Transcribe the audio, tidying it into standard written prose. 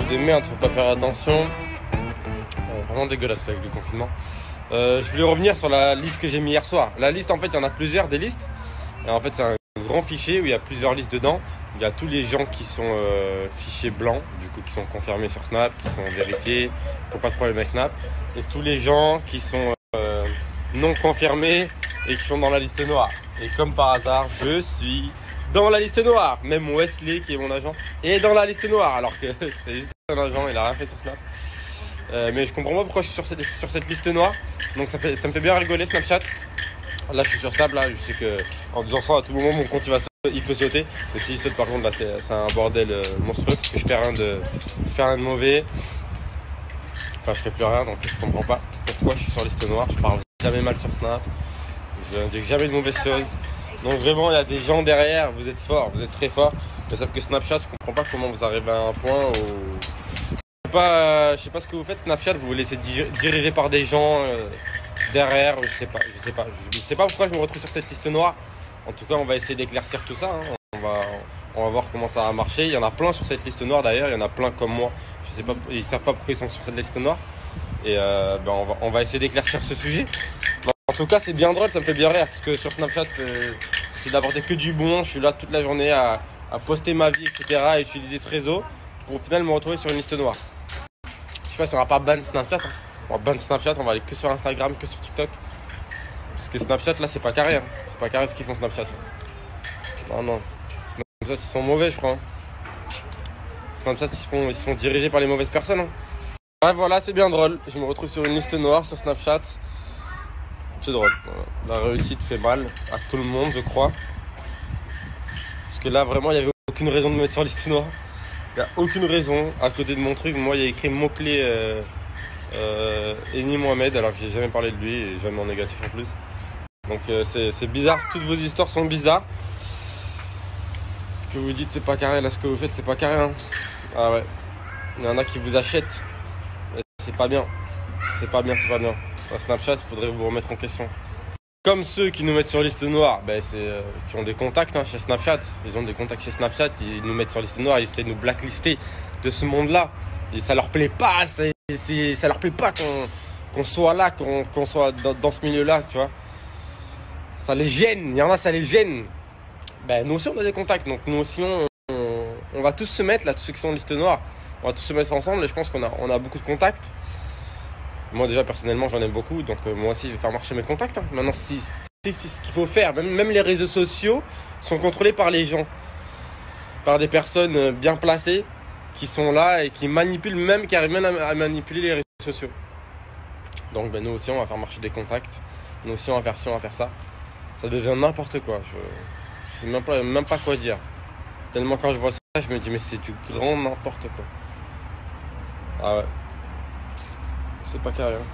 de merde, faut pas faire attention. Vraiment dégueulasse là, avec le confinement. Je voulais revenir sur la liste que j'ai mis hier soir. La liste, en fait, il y en a plusieurs des listes. Et en fait, c'est un grand fichier où il y a plusieurs listes dedans. Il y a tous les gens qui sont fichiers blancs, du coup qui sont confirmés sur Snap, qui sont vérifiés, qui n'ont pas de problème avec Snap. Et tous les gens qui sont non confirmés et qui sont dans la liste noire. Et comme par hasard, je suis dans la liste noire. Même Wesley, qui est mon agent, est dans la liste noire. Alors que c'est juste un agent, il a rien fait sur Snap. Mais je comprends pas pourquoi je suis sur cette liste noire. Donc ça me fait bien rigoler Snapchat. Là je suis sur Snap, là je sais que en disant ça à tout moment mon compte il peut sauter. Mais s'il saute par contre là c'est un bordel monstrueux parce que je fais rien de mauvais. Enfin je fais plus rien, donc je comprends pas pourquoi je suis sur liste noire. Je parle jamais mal sur Snap, je dis jamais de mauvaises choses. Donc vraiment il y a des gens derrière, vous êtes forts, vous êtes très forts. Mais sauf que Snapchat, je comprends pas comment vous arrivez à un point où je sais pas ce que vous faites. Snapchat, vous vous laissez diriger par des gens derrière, je sais pas pourquoi je me retrouve sur cette liste noire. En tout cas, on va essayer d'éclaircir tout ça, hein. On va voir comment ça va marcher. Il y en a plein sur cette liste noire d'ailleurs, il y en a plein comme moi. Je sais pas, ils savent pas pourquoi ils sont sur cette liste noire. Et on va essayer d'éclaircir ce sujet. En tout cas, c'est bien drôle, ça me fait bien rire parce que sur Snapchat, c'est d'apporter que du bon. Je suis là toute la journée à poster ma vie, etc. et utiliser ce réseau pour au final me retrouver sur une liste noire. Je sais pas si on va pas ban Snapchat. Hein. On va ban Snapchat, on va aller que sur Instagram, que sur TikTok. Parce que Snapchat là c'est pas carré. Hein. C'est pas carré ce qu'ils font Snapchat. Non. Snapchat ils sont mauvais je crois. Hein. Snapchat ils se font diriger par les mauvaises personnes. Hein. Ouais voilà, c'est bien drôle. Je me retrouve sur une liste noire sur Snapchat. C'est drôle. Voilà. La réussite fait mal à tout le monde je crois. Parce que là vraiment il n'y avait aucune raison de me mettre sur liste noire. Il n'y a aucune raison. À côté de mon truc, moi il y a écrit mot-clé Eni Mohamed, alors que j'ai jamais parlé de lui et jamais en négatif en plus. Donc c'est bizarre, toutes vos histoires sont bizarres. Ce que vous dites c'est pas carré, là ce que vous faites c'est pas carré. Hein. Ah ouais, il y en a qui vous achètent. Et c'est pas bien. C'est pas bien. Dans Snapchat, il faudrait vous remettre en question. Comme ceux qui nous mettent sur liste noire, qui ont des contacts hein, chez Snapchat. Ils ont des contacts chez Snapchat, ils nous mettent sur liste noire, ils essaient de nous blacklister de ce monde-là. Et ça leur plaît pas, ça leur plaît pas qu'on soit là, qu'on soit dans ce milieu-là, tu vois. Ça les gêne, il y en a, ça les gêne. Nous aussi, on a des contacts, donc nous aussi, on va tous se mettre, là, tous ceux qui sont en liste noire, on va tous se mettre ensemble et je pense qu'on a beaucoup de contacts. Moi déjà personnellement j'en aime beaucoup, donc moi aussi je vais faire marcher mes contacts. Hein. Maintenant c'est ce qu'il faut faire. Même les réseaux sociaux sont contrôlés par les gens, par des personnes bien placées qui sont là et qui manipulent qui arrivent même à manipuler les réseaux sociaux. Donc nous aussi on va faire marcher des contacts, nous aussi on va faire ci, on va faire ça. Ça devient n'importe quoi, je sais même pas quoi dire. Tellement quand je vois ça je me dis mais c'est du grand n'importe quoi. Ah ouais. C'est pas carré. Hein.